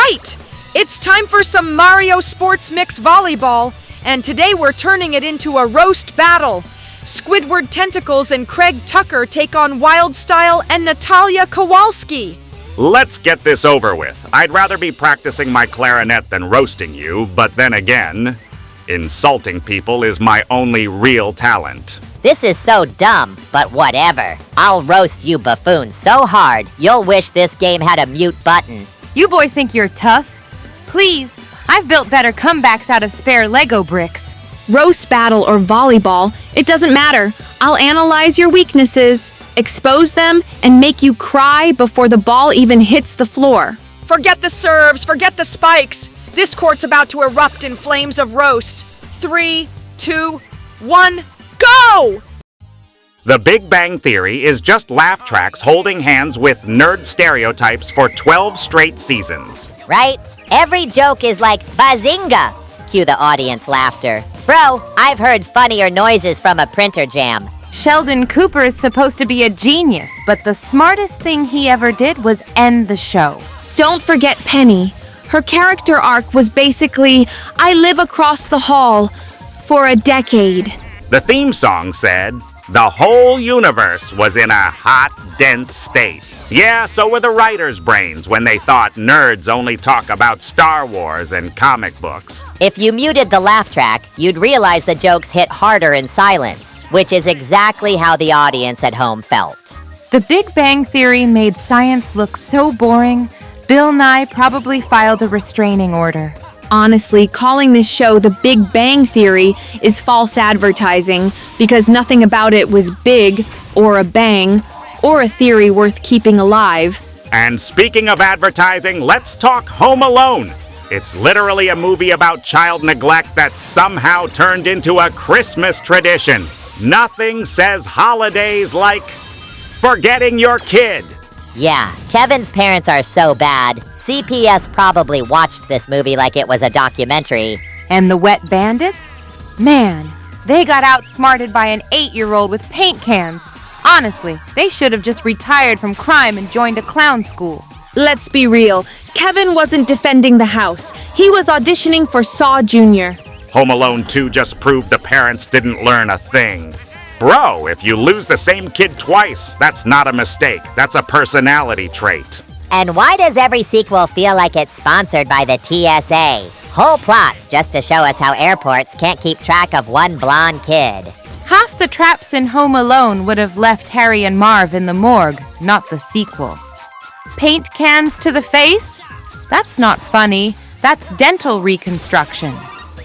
right! It's time for some Mario Sports Mix Volleyball, and today we're turning it into a roast battle. Squidward Tentacles and Craig Tucker take on Wyldstyle and Natalia Kowalski. Let's get this over with. I'd rather be practicing my clarinet than roasting you, but then again, insulting people is my only real talent. This is so dumb, but whatever. I'll roast you buffoons so hard, you'll wish this game had a mute button. You boys think you're tough? Please, I've built better comebacks out of spare Lego bricks. Roast battle or volleyball, it doesn't matter. I'll analyze your weaknesses, expose them, and make you cry before the ball even hits the floor. Forget the serves, forget the spikes. This court's about to erupt in flames of roast. 3, 2, 1, go! The Big Bang Theory is just laugh tracks holding hands with nerd stereotypes for 12 straight seasons. Right? Every joke is like, bazinga! Cue the audience laughter. Bro, I've heard funnier noises from a printer jam. Sheldon Cooper is supposed to be a genius, but the smartest thing he ever did was end the show. Don't forget Penny. Her character arc was basically, I live across the hall for a decade. The theme song said, the whole universe was in a hot, dense state. Yeah, so were the writers' brains when they thought nerds only talk about Star Wars and comic books. If you muted the laugh track, you'd realize the jokes hit harder in silence, which is exactly how the audience at home felt. The Big Bang Theory made science look so boring, Bill Nye probably filed a restraining order. Honestly, calling this show The Big Bang Theory is false advertising because nothing about it was big, or a bang, or a theory worth keeping alive. And speaking of advertising, let's talk Home Alone. It's literally a movie about child neglect that somehow turned into a Christmas tradition. Nothing says holidays like forgetting your kid. Yeah, Kevin's parents are so bad. CPS probably watched this movie like it was a documentary. And the Wet Bandits? Man, they got outsmarted by an 8-year-old with paint cans. Honestly, they should have just retired from crime and joined a clown school. Let's be real. Kevin wasn't defending the house. He was auditioning for Saw Jr. Home Alone 2 just proved the parents didn't learn a thing. Bro, if you lose the same kid twice, that's not a mistake. That's a personality trait. And why does every sequel feel like it's sponsored by the TSA? Whole plots just to show us how airports can't keep track of one blonde kid. Half the traps in Home Alone would have left Harry and Marv in the morgue, not the sequel. Paint cans to the face? That's not funny. That's dental reconstruction.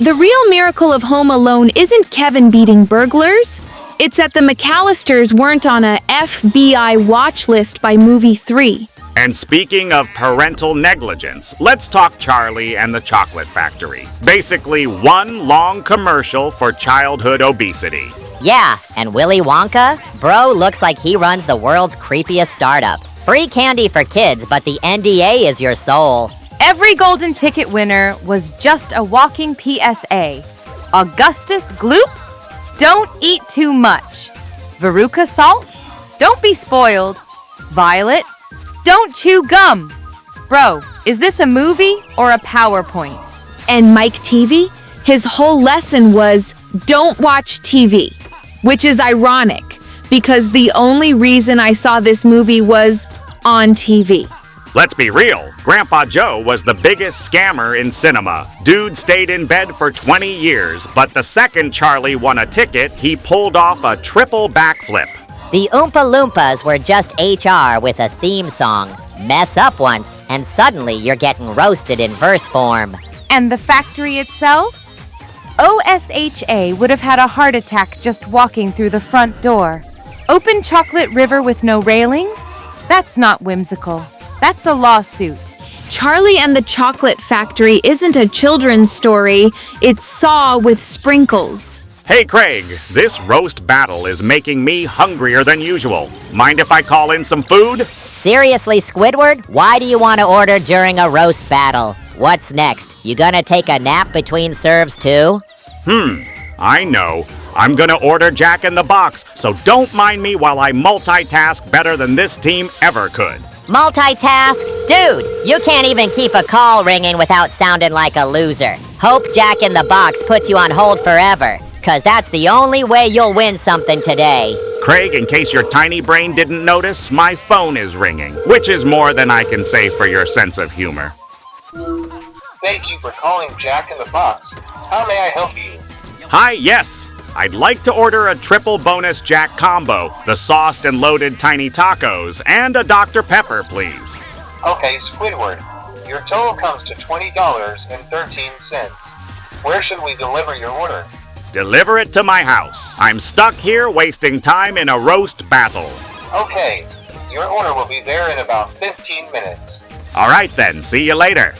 The real miracle of Home Alone isn't Kevin beating burglars. It's that the McAllisters weren't on a FBI watch list by movie 3. And speaking of parental negligence, let's talk Charlie and the Chocolate Factory. Basically, one long commercial for childhood obesity. Yeah, and Willy Wonka? Bro looks like he runs the world's creepiest startup. Free candy for kids, but the NDA is your soul. Every golden ticket winner was just a walking PSA. Augustus Gloop? Don't eat too much. Veruca Salt? Don't be spoiled. Violet? Don't chew gum. Bro, is this a movie or a PowerPoint? And Mike TV? His whole lesson was, don't watch TV. Which is ironic, because the only reason I saw this movie was on TV. Let's be real, Grandpa Joe was the biggest scammer in cinema. Dude stayed in bed for 20 years, but the second Charlie won a ticket, he pulled off a triple backflip. The Oompa Loompas were just HR with a theme song. Mess up once, and suddenly you're getting roasted in verse form. And the factory itself? OSHA would have had a heart attack just walking through the front door. Open chocolate river with no railings? That's not whimsical. That's a lawsuit. Charlie and the Chocolate Factory isn't a children's story. It's Saw with sprinkles. Hey Craig, this roast battle is making me hungrier than usual. Mind if I call in some food? Seriously, Squidward? Why do you want to order during a roast battle? What's next? You gonna take a nap between serves too? I know. I'm gonna order Jack in the Box, so don't mind me while I multitask better than this team ever could. Multitask? Dude, you can't even keep a call ringing without sounding like a loser. Hope Jack in the Box puts you on hold forever, 'cause that's the only way you'll win something today. Craig, in case your tiny brain didn't notice, my phone is ringing, which is more than I can say for your sense of humor. Thank you for calling Jack in the Box. How may I help you? Hi, yes. I'd like to order a triple bonus Jack combo, the sauced and loaded tiny tacos, and a Dr. Pepper, please. Okay, Squidward. Your total comes to $20.13. Where should we deliver your order? Deliver it to my house. I'm stuck here wasting time in a roast battle. Okay, your order will be there in about 15 minutes. All right then, see you later.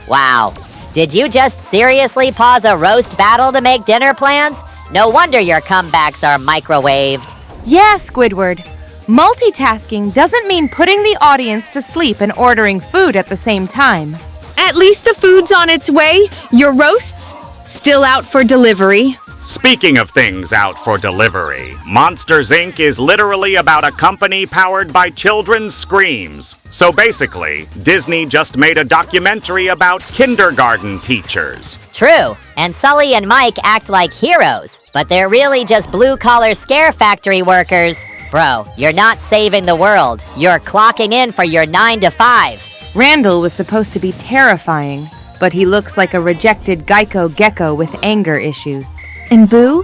Wow. Did you just seriously pause a roast battle to make dinner plans? No wonder your comebacks are microwaved. Yeah, Squidward. Multitasking doesn't mean putting the audience to sleep and ordering food at the same time. At least the food's on its way. Your roasts still out for delivery. Speaking of things out for delivery, Monsters, Inc. is literally about a company powered by children's screams. So basically, Disney just made a documentary about kindergarten teachers. True, and Sully and Mike act like heroes, but they're really just blue-collar scare factory workers. Bro, you're not saving the world. You're clocking in for your 9 to 5. Randall was supposed to be terrifying, but he looks like a rejected Geico gecko with anger issues. And Boo?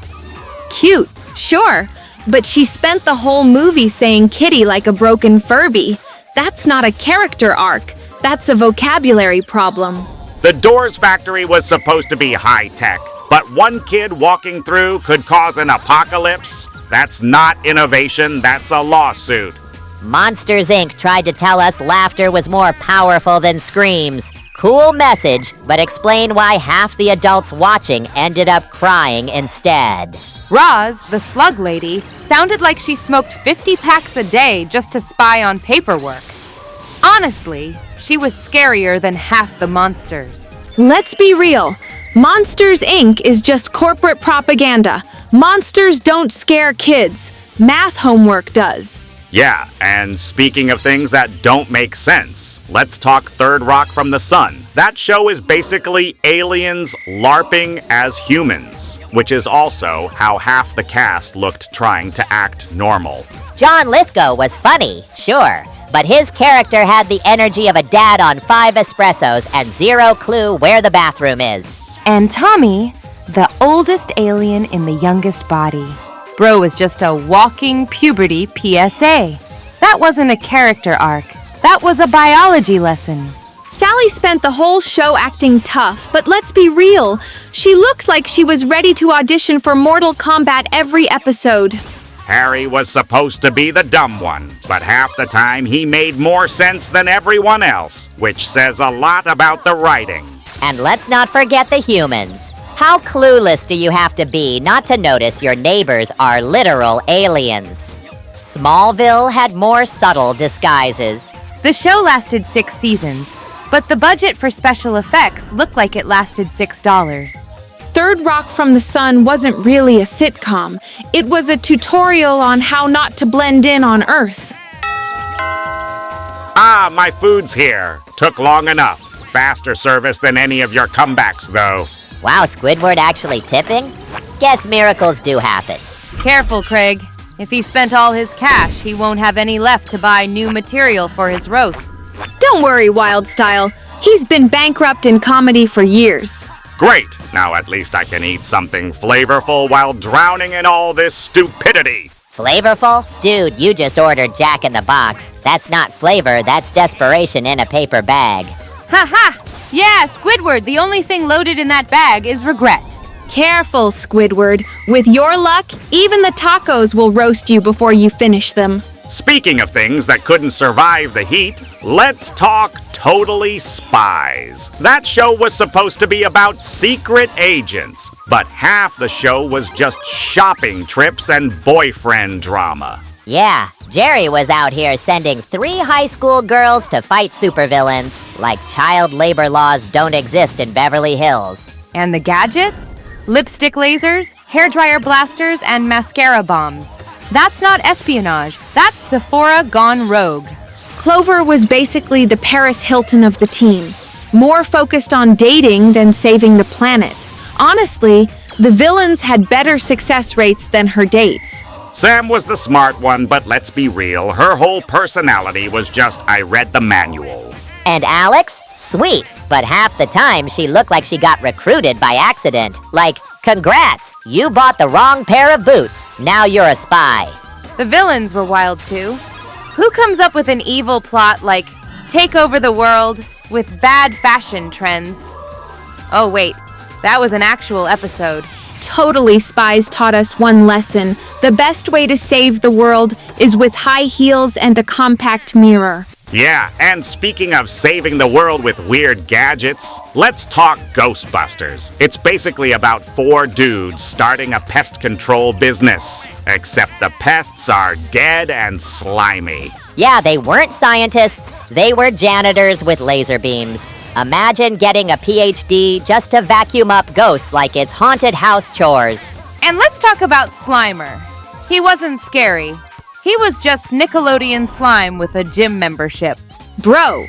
Cute, sure, but she spent the whole movie saying kitty like a broken Furby. That's not a character arc. That's a vocabulary problem. The Doors factory was supposed to be high-tech, but one kid walking through could cause an apocalypse? That's not innovation, that's a lawsuit. Monsters, Inc. tried to tell us laughter was more powerful than screams. Cool message, but explain why half the adults watching ended up crying instead. Roz, the slug lady, sounded like she smoked 50 packs a day just to spy on paperwork. Honestly, she was scarier than half the monsters. Let's be real. Monsters, Inc. is just corporate propaganda. Monsters don't scare kids. Math homework does. Yeah, and speaking of things that don't make sense, let's talk Third Rock from the Sun. That show is basically aliens LARPing as humans, which is also how half the cast looked trying to act normal. John Lithgow was funny, sure, but his character had the energy of a dad on 5 espressos and zero clue where the bathroom is. And Tommy, the oldest alien in the youngest body. Bro was just a walking puberty PSA. That wasn't a character arc. That was a biology lesson. Sally spent the whole show acting tough, but let's be real. She looked like she was ready to audition for Mortal Kombat every episode. Harry was supposed to be the dumb one, but half the time he made more sense than everyone else, which says a lot about the writing. And let's not forget the humans. How clueless do you have to be not to notice your neighbors are literal aliens? Smallville had more subtle disguises. The show lasted 6 seasons, but the budget for special effects looked like it lasted $6. Third Rock from the Sun wasn't really a sitcom. It was a tutorial on how not to blend in on Earth. Ah, my food's here. Took long enough. Faster service than any of your comebacks, though. Wow, Squidward actually tipping? Guess miracles do happen. Careful, Craig. If he spent all his cash, he won't have any left to buy new material for his roasts. Don't worry, Wyldstyle. He's been bankrupt in comedy for years. Great! Now at least I can eat something flavorful while drowning in all this stupidity. Flavorful? Dude, you just ordered Jack in the Box. That's not flavor, that's desperation in a paper bag. Ha ha! Yeah, Squidward, the only thing loaded in that bag is regret. Careful, Squidward. With your luck, even the tacos will roast you before you finish them. Speaking of things that couldn't survive the heat, let's talk Totally Spies. That show was supposed to be about secret agents, but half the show was just shopping trips and boyfriend drama. Yeah, Jerry was out here sending 3 high school girls to fight supervillains, like child labor laws don't exist in Beverly Hills. And the gadgets? Lipstick lasers, hairdryer blasters, and mascara bombs. That's not espionage. That's Sephora gone rogue. Clover was basically the Paris Hilton of the team, more focused on dating than saving the planet. Honestly, the villains had better success rates than her dates. Sam was the smart one, but let's be real, her whole personality was just, I read the manual. And Alex? Sweet, but half the time she looked like she got recruited by accident. Like, congrats, you bought the wrong pair of boots. Now you're a spy. The villains were wild too. Who comes up with an evil plot like take over the world with bad fashion trends? Oh wait, that was an actual episode. Totally, spies taught us one lesson. The best way to save the world is with high heels and a compact mirror. Yeah, and speaking of saving the world with weird gadgets, let's talk Ghostbusters. It's basically about 4 dudes starting a pest control business. Except the pests are dead and slimy. Yeah, they weren't scientists. They were janitors with laser beams. Imagine getting a PhD just to vacuum up ghosts like it's haunted house chores. And let's talk about Slimer. He wasn't scary. He was just Nickelodeon slime with a gym membership. Bro,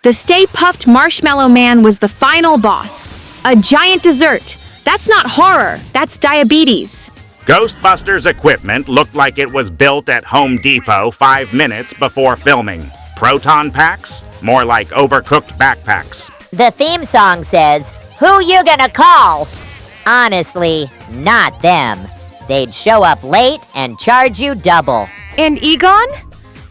the Stay Puft Marshmallow Man was the final boss. A giant dessert. That's not horror, that's diabetes. Ghostbusters equipment looked like it was built at Home Depot 5 minutes before filming. Proton packs? More like overcooked backpacks. The theme song says, "Who you gonna call?" Honestly, not them. They'd show up late and charge you double. And Egon?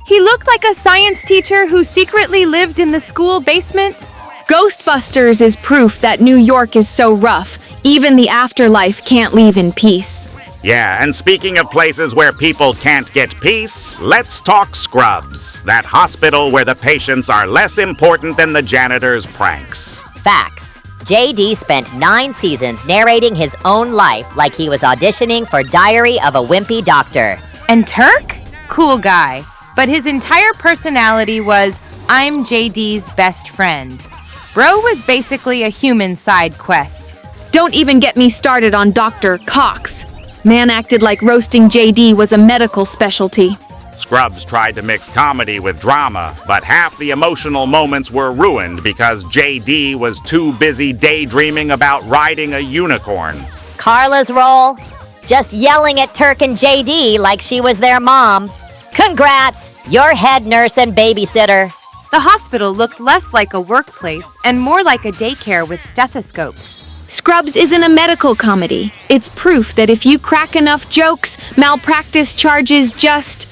He looked like a science teacher who secretly lived in the school basement. Ghostbusters is proof that New York is so rough, even the afterlife can't leave in peace. Yeah, and speaking of places where people can't get peace, let's talk Scrubs, that hospital where the patients are less important than the janitor's pranks. Facts. JD spent 9 seasons narrating his own life like he was auditioning for Diary of a Wimpy Doctor. And Turk? Cool guy. But his entire personality was, I'm JD's best friend. Bro was basically a human side quest. Don't even get me started on Dr. Cox. Man acted like roasting JD was a medical specialty. Scrubs tried to mix comedy with drama, but half the emotional moments were ruined because JD was too busy daydreaming about riding a unicorn. Carla's role? Just yelling at Turk and JD like she was their mom. Congrats, you're head nurse and babysitter. The hospital looked less like a workplace and more like a daycare with stethoscopes. Scrubs isn't a medical comedy. It's proof that if you crack enough jokes, malpractice charges just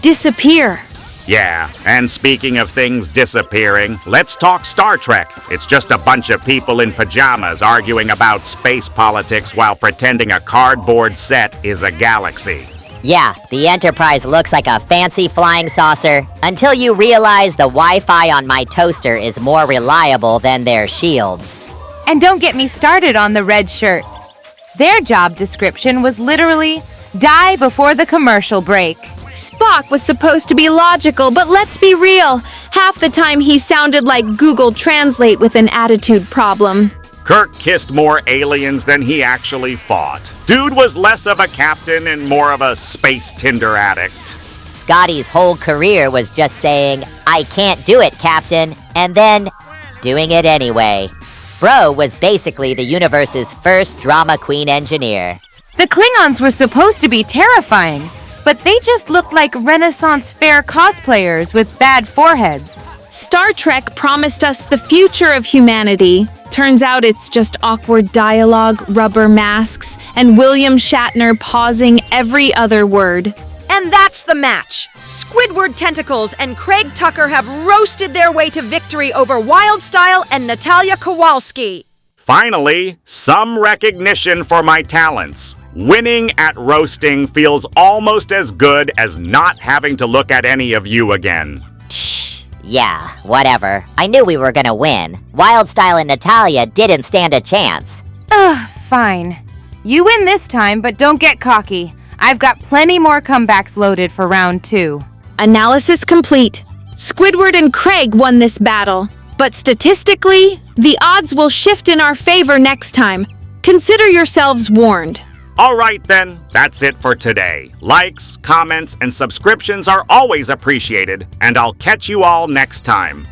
disappear. Yeah, and speaking of things disappearing, let's talk Star Trek. It's just a bunch of people in pajamas arguing about space politics while pretending a cardboard set is a galaxy. Yeah, the Enterprise looks like a fancy flying saucer until you realize the Wi-Fi on my toaster is more reliable than their shields. And don't get me started on the red shirts. Their job description was literally, die before the commercial break. Spock was supposed to be logical, but let's be real. Half the time he sounded like Google Translate with an attitude problem. Kirk kissed more aliens than he actually fought. Dude was less of a captain and more of a space Tinder addict. Scotty's whole career was just saying, I can't do it, Captain, and then doing it anyway. Bro was basically the universe's first drama queen engineer. The Klingons were supposed to be terrifying, but they just looked like Renaissance fair cosplayers with bad foreheads. Star Trek promised us the future of humanity. Turns out it's just awkward dialogue, rubber masks, and William Shatner pausing every other word. And that's the match. Squidward Tentacles and Craig Tucker have roasted their way to victory over Wyldstyle and Natalia Kowalski. Finally, some recognition for my talents. Winning at roasting feels almost as good as not having to look at any of you again. Yeah, whatever. I knew we were gonna win. Wyldstyle and Natalia didn't stand a chance. Ugh, fine. You win this time, but don't get cocky. I've got plenty more comebacks loaded for round 2. Analysis complete. Squidward and Craig won this battle, but statistically, the odds will shift in our favor next time. Consider yourselves warned. Alright then, that's it for today. Likes, comments, and subscriptions are always appreciated, and I'll catch you all next time.